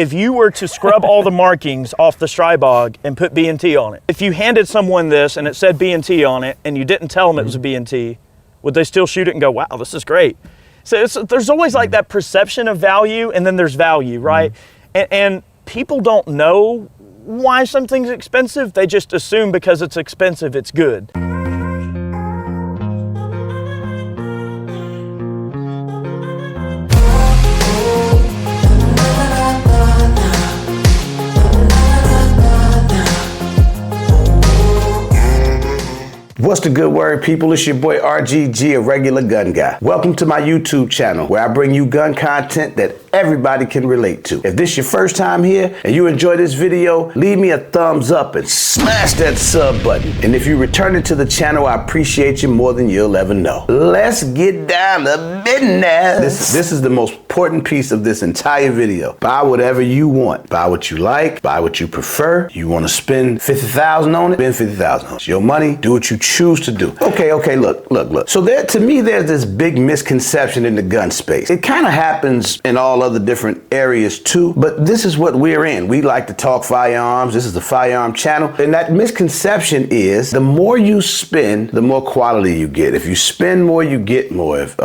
If you were to scrub all the markings off the Strybog and put B&T on it, if you handed someone this and it said B&T on it and you didn't tell them it was a B&T, would they still shoot it and go, wow, this is great? So there's always like that perception of value, and then there's value, right? And people don't know why something's expensive. They just assume because it's expensive, it's good. What's the good word, people? It's your boy RGG, a regular gun guy. Welcome to my YouTube channel, where I bring you gun content that everybody can relate to. If this is your first time here and you enjoy this video, leave me a thumbs up and smash that sub button. And if you return to the channel, I appreciate you more than you'll ever know. Let's get down to business. This is the most important piece of this entire video. Buy whatever you want. Buy what you like. Buy what you prefer. You want to spend $50,000 on it? Spend $50,000 on it. It's your money. Do what you choose to do. Okay, look. So to me, there's this big misconception in the gun space. It kind of happens in all other different areas too, but this is what we're in. We like to talk firearms. This is the firearm channel. And that misconception is the more you spend, the more quality you get. If you spend more, you get more. If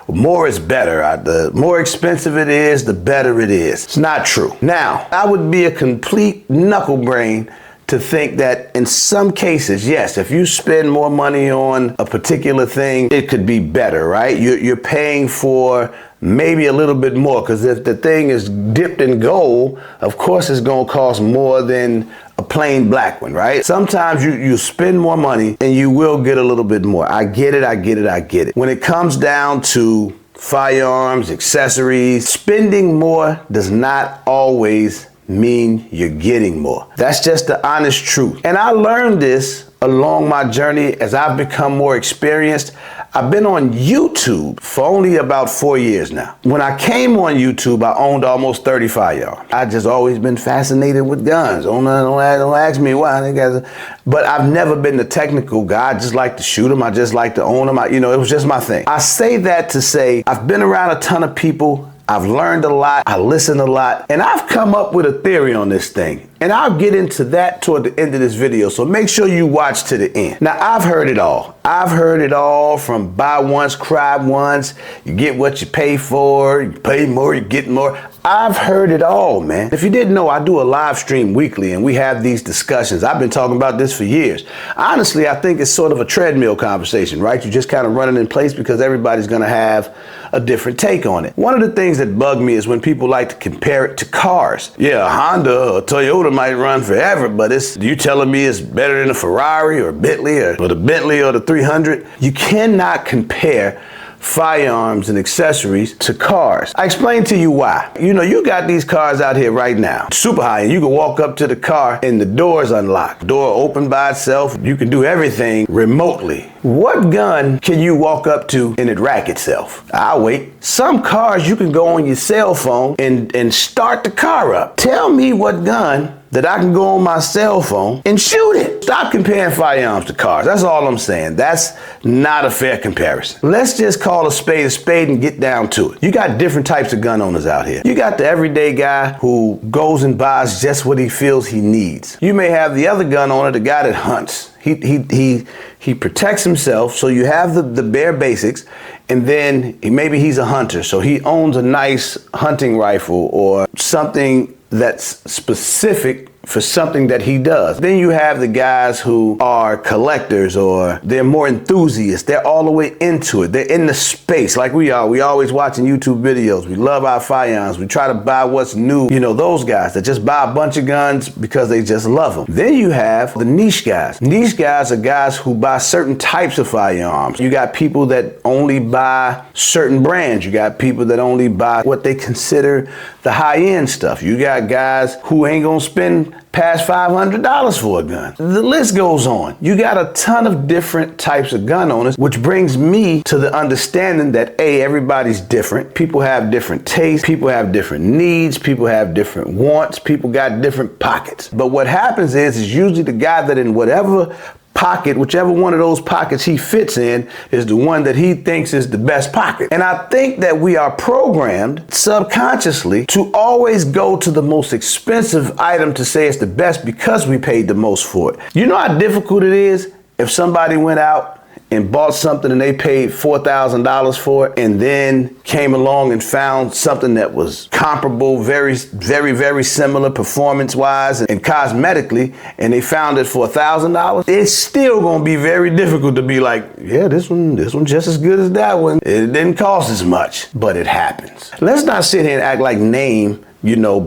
more is better. The more expensive it is, the better it is. It's not true. Now, I would be a complete knucklebrain to think that in some cases, yes, if you spend more money on a particular thing, it could be better, right? You're paying for maybe a little bit more, because if the thing is dipped in gold, of course it's gonna cost more than a plain black one, right? Sometimes you spend more money and you will get a little bit more. I get it. When it comes down to firearms, accessories, spending more does not always mean you're getting more. That's just the honest truth. And I learned this along my journey as I've become more experienced. I've been on YouTube for only about 4 years now. When I came on YouTube, I owned almost 30 firearms. I just always been fascinated with guns. Don't ask me why. But I've never been the technical guy. I just like to shoot them. I just like to own them. It was just my thing. I say that to say I've been around a ton of people. I've learned a lot, I listen a lot, and I've come up with a theory on this thing. And I'll get into that toward the end of this video, so make sure you watch to the end. Now, I've heard it all. I've heard it all from buy once, cry once, you get what you pay for, you pay more, you get more. I've heard it all, man. If you didn't know, I do a live stream weekly and we have these discussions. I've been talking about this for years. Honestly, I think it's sort of a treadmill conversation, right? You just kind of run it in place because everybody's gonna have a different take on it. One of the things that bug me is when people like to compare it to cars. Yeah, a Honda or Toyota might run forever, but you telling me it's better than a Ferrari or a Bentley or the Bentley or the 300? You cannot compare firearms and accessories to cars. I explain to you why. You got these cars out here right now, super high, and you can walk up to the car and the door's unlocked. Door open by itself. You can do everything remotely. What gun can you walk up to and it rack itself? I'll wait. Some cars you can go on your cell phone and start the car up. Tell me what gun that I can go on my cell phone and shoot it. Stop comparing firearms to cars. That's all I'm saying. That's not a fair comparison. Let's just call a spade and get down to it. You got different types of gun owners out here. You got the everyday guy who goes and buys just what he feels he needs. You may have the other gun owner, the guy that hunts. He protects himself, so you have the bare basics, and then maybe he's a hunter, so he owns a nice hunting rifle or something that's specific for something that he does. Then you have the guys who are collectors, or they're more enthusiasts. They're all the way into it. They're in the space like we are. We always watching YouTube videos. We love our firearms. We try to buy what's new. Those guys that just buy a bunch of guns because they just love them. Then you have the niche guys. Niche guys are guys who buy certain types of firearms. You got people that only buy certain brands. You got people that only buy what they consider the high-end stuff. You got guys who ain't gonna spend past $500 for a gun. The list goes on. You got a ton of different types of gun owners, which brings me to the understanding that everybody's different. People have different tastes, people have different needs, people have different wants, people got different pockets. But what happens is usually the guy that in whatever pocket, whichever one of those pockets he fits in, is the one that he thinks is the best pocket. And I think that we are programmed subconsciously to always go to the most expensive item to say it's the best because we paid the most for it. You know how difficult it is if somebody went out and bought something and they paid $4,000 for it and then came along and found something that was comparable, very, very, very similar performance-wise and cosmetically, and they found it for $1,000. It's still gonna be very difficult to be like, yeah, this one just as good as that one. It didn't cost as much, but it happens. Let's not sit here and act like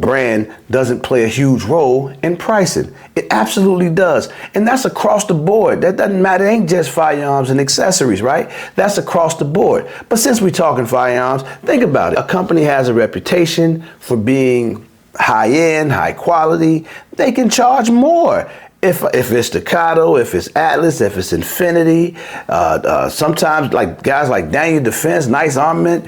brand doesn't play a huge role in pricing. It absolutely does. And that's across the board. That doesn't matter. It ain't just firearms and accessories, right? That's across the board. But since we're talking firearms, think about it. A company has a reputation for being high-end, high quality. They can charge more. If it's Staccato, if it's Atlas, if it's Infinity, sometimes like guys like Daniel Defense, Nice Armament,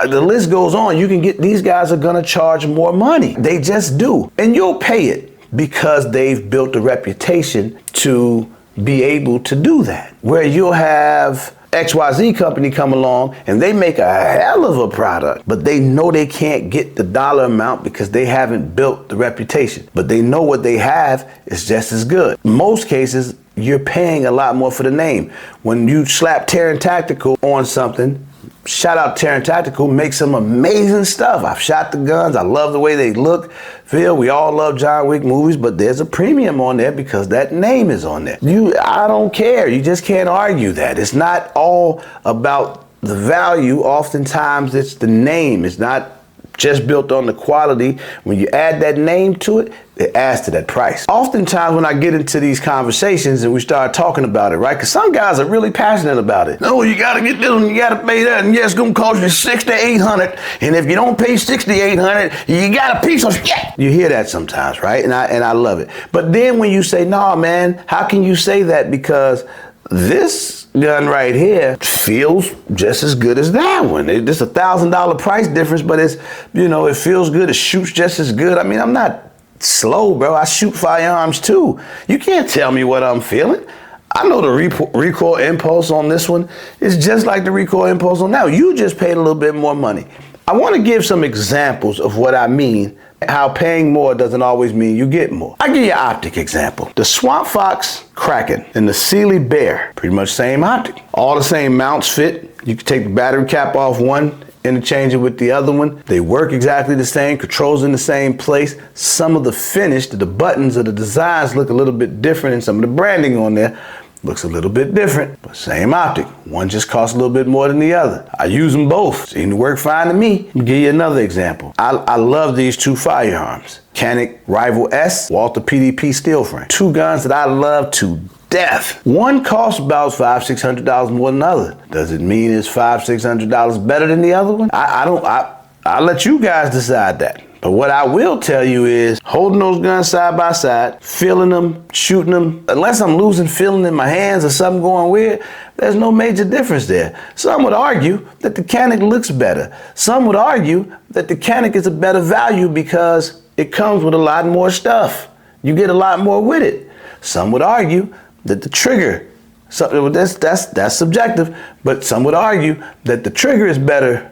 the list goes on. You can get, these guys are gonna charge more money. They just do. And you'll pay it because they've built a reputation to be able to do that. Where you'll have XYZ company come along and they make a hell of a product, but they know they can't get the dollar amount because they haven't built the reputation. But they know what they have is just as good. Most cases, you're paying a lot more for the name. When you slap Terran Tactical on something, shout out Terran Tactical, make some amazing stuff. I've shot the guns. I love the way they look, feel. We all love John Wick movies, but there's a premium on there because that name is on there. I don't care. You just can't argue that. It's not all about the value. Oftentimes it's the name. It's not just built on the quality. When you add that name to it, it adds to that price. Oftentimes when I get into these conversations and we start talking about it, right? Because some guys are really passionate about it. No, you gotta get this one, you gotta pay that, and yeah, it's gonna cost you $600 to $800, and if you don't pay $600 to $800, you got a piece of shit. You hear that sometimes, right? And I love it. But then when you say, nah, man, how can you say that? Because this gun right here feels just as good as that one. It's $1,000 price difference, but it's, it feels good. It shoots just as good. I mean, I'm not slow, bro. I shoot firearms too. You can't tell me what I'm feeling. I know the recoil impulse on this one is just like the recoil impulse on that. You just paid a little bit more money. I want to give some examples of what I mean, how paying more doesn't always mean you get more. I'll give you an optic example. The Swamp Fox Kraken and the Sealy Bear, pretty much same optic. All the same mounts fit. You can take the battery cap off one, interchange it with the other one. They work exactly the same, controls in the same place. Some of the finish, the buttons or the designs look a little bit different, and some of the branding on there looks a little bit different, but same optic. One just costs a little bit more than the other. I use them both. Seem to work fine to me. I'll give you another example. I love these two firearms. Canic Rival S, Walther PDP steel frame. Two guns that I love to death. One costs about $500, $600 more than the other. Does it mean it's $500, $600 better than the other one? I'll let you guys decide that. But what I will tell you is holding those guns side by side, feeling them, shooting them, unless I'm losing feeling in my hands or something going weird, there's no major difference there. Some would argue that the Canic looks better. Some would argue that the Canic is a better value because it comes with a lot more stuff. You get a lot more with it. Some would argue that the trigger, that's subjective, but some would argue that the trigger is better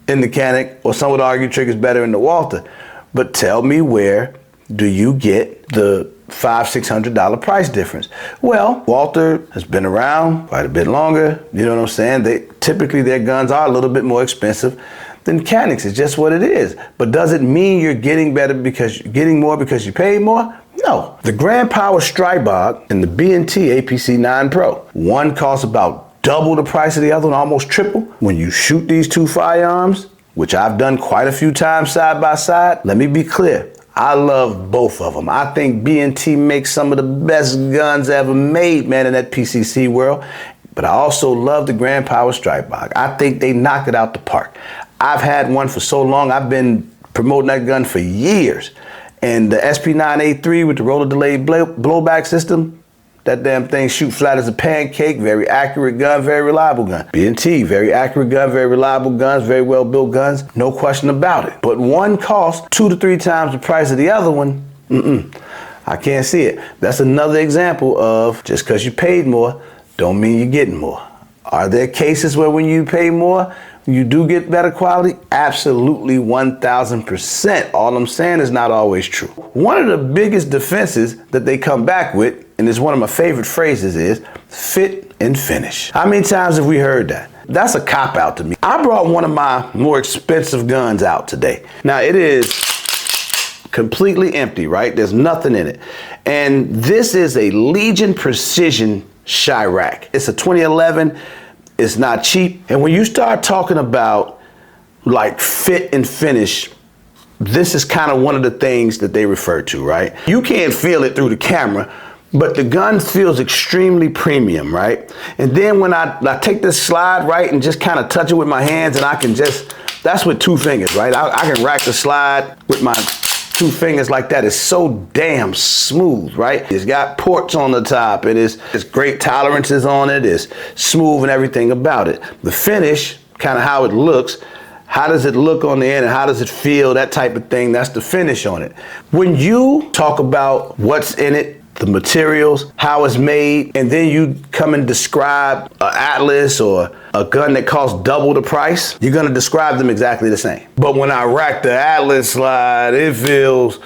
in the Canic, or some would argue trigger's better in the Walther. But tell me, where do you get the $500, $600 price difference? Well, Walther has been around quite a bit longer. You know what I'm saying? Typically their guns are a little bit more expensive than Canics. It's just what it is. But does it mean you're getting better because you're getting more because you paid more? No. The Grand Power Strybog and the B&T APC 9 Pro. One costs about double the price of the other one, almost triple. When you shoot these two firearms, which I've done quite a few times side by side, let me be clear. I love both of them. I think B&T makes some of the best guns ever made, man, in that PCC world. But I also love the Grand Power Strybog. I think they knocked it out the park. I've had one for so long. I've been promoting that gun for years. And the SP9A3 with the roller delayed blowback system, that damn thing shoot flat as a pancake, very accurate gun, very reliable gun. B&T, very accurate gun, very reliable guns, very well built guns, no question about it. But one costs 2 to 3 times the price of the other one. I can't see it. That's another example of just because you paid more, don't mean you're getting more. Are there cases where when you pay more, you do get better quality? Absolutely 1000%. All I'm saying is not always true. One of the biggest defenses that they come back with, and it's one of my favorite phrases, is fit and finish. How many times have we heard that? That's a cop-out to me. I brought one of my more expensive guns out today. Now it is completely empty, right? There's nothing in it. And this is a Legion Precision Chirac. It's a 2011. It's not cheap. And when you start talking about like fit and finish, this is kind of one of the things that they refer to, right? You can't feel it through the camera, but the gun feels extremely premium, right? And then when I take this slide, right, and just kind of touch it with my hands, and I can just, that's with 2 fingers, right? I can rack the slide with my 2 fingers like that. It's so damn smooth, right? It's got ports on the top. It's great tolerances on it. It's smooth and everything about it. The finish, kind of how it looks, how does it look on the end and how does it feel, that type of thing, that's the finish on it. When you talk about what's in it, the materials, how it's made, and then you come and describe an Atlas or a gun that costs double the price, you're gonna describe them exactly the same. But when I rack the Atlas slide, it feels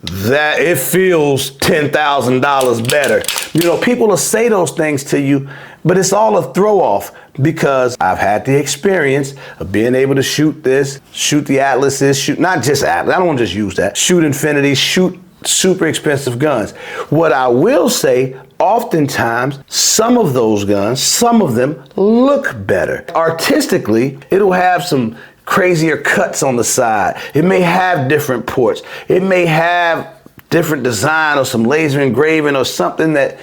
$10,000 better. You know, people will say those things to you, but it's all a throw off because I've had the experience of being able to shoot this, shoot the Atlases, shoot, not just Atlas, I don't want to just use that, shoot Infinity, shoot super expensive guns. What I will say, oftentimes, some of those guns, some of them look better. Artistically, it'll have some crazier cuts on the side. It may have different ports. It may have different design or some laser engraving or something that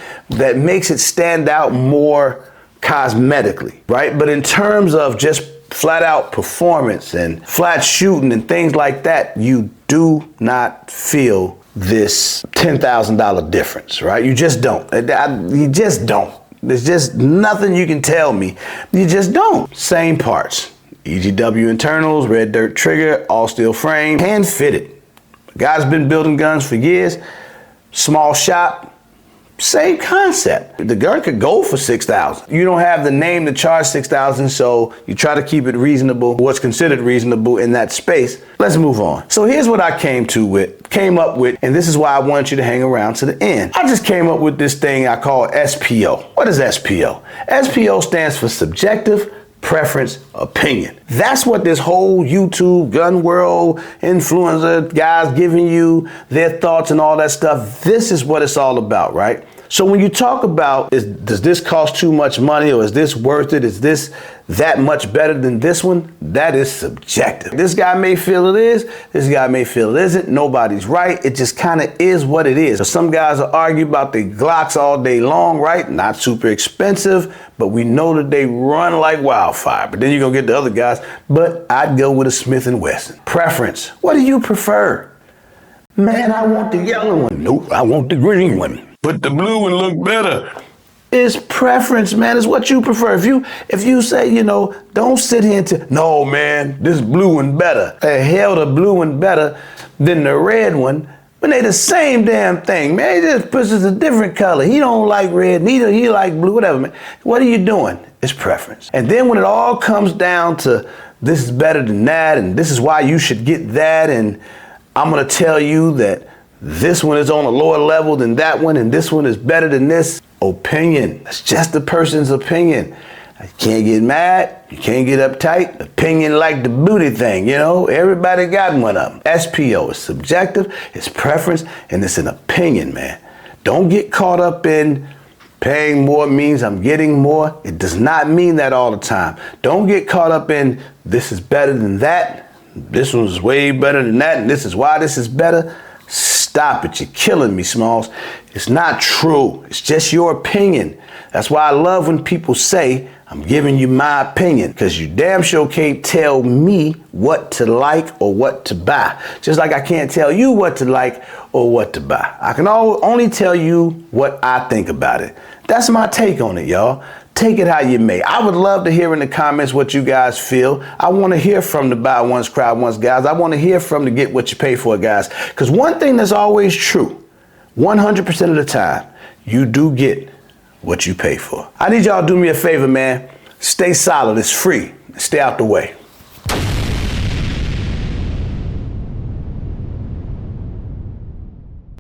makes it stand out more cosmetically, right? But in terms of just flat out performance and flat shooting and things like that, you do not feel this $10,000 difference, right? You just don't. You just don't. There's just nothing you can tell me. You just don't. Same parts. EGW internals, red dirt trigger, all steel frame, hand fitted. Guy's been building guns for years. Small shop. Same concept. The gun could go for $6,000. You don't have the name to charge $6,000, so you try to keep it reasonable, what's considered reasonable in that space. Let's move on. So here's what I came up with, and this is why I want you to hang around to the end. I just came up with this thing I call SPO. What is SPO? SPO stands for subjective preference opinion. That's what this whole YouTube gun world influencer guys giving you their thoughts and all that stuff. This is what it's all about, right? So when you talk about, does this cost too much money, or is this worth it? Is this that much better than this one? That is subjective. This guy may feel it is, this guy may feel it isn't. Nobody's right. It just kind of is what it is. So some guys will argue about the Glocks all day long, right? Not super expensive, but we know that they run like wildfire. But then you're gonna get the other guys, but I'd go with a Smith & Wesson. Preference, what do you prefer? Man, I want the yellow one. Nope, I want the green one. But the blue one look better. It's preference, man. It's what you prefer. If you say, you know, don't sit here and no, man, this blue one better. Hell, the blue one better than the red one. When they the same damn thing, man. He just pushes a different color. He don't like red, neither he like blue, whatever, man. What are you doing? It's preference. And then when it all comes down to this is better than that, and this is why you should get that, and I'm gonna tell you that this one is on a lower level than that one, and this one is better than this. Opinion. It's just the person's opinion. You can't get mad. You can't get uptight. Opinion like the booty thing, you know? Everybody got one of them. SPO is subjective, it's preference, and it's an opinion, man. Don't get caught up in paying more means I'm getting more. It does not mean that all the time. Don't get caught up in this is better than that. This one's way better than that, and this is why this is better. Stop it. You're killing me, Smalls. It's not true. It's just your opinion. That's why I love when people say, I'm giving you my opinion, because you damn sure can't tell me what to like or what to buy. Just like I can't tell you what to like or what to buy. I can only tell you what I think about it. That's my take on it, y'all. Take it how you may. I would love to hear in the comments what you guys feel. I want to hear from the buy once, cry once guys. I want to hear from the get what you pay for guys. Because one thing that's always true, 100% of the time, you do get what you pay for. I need y'all to do me a favor, man. Stay solid. It's free. Stay out the way.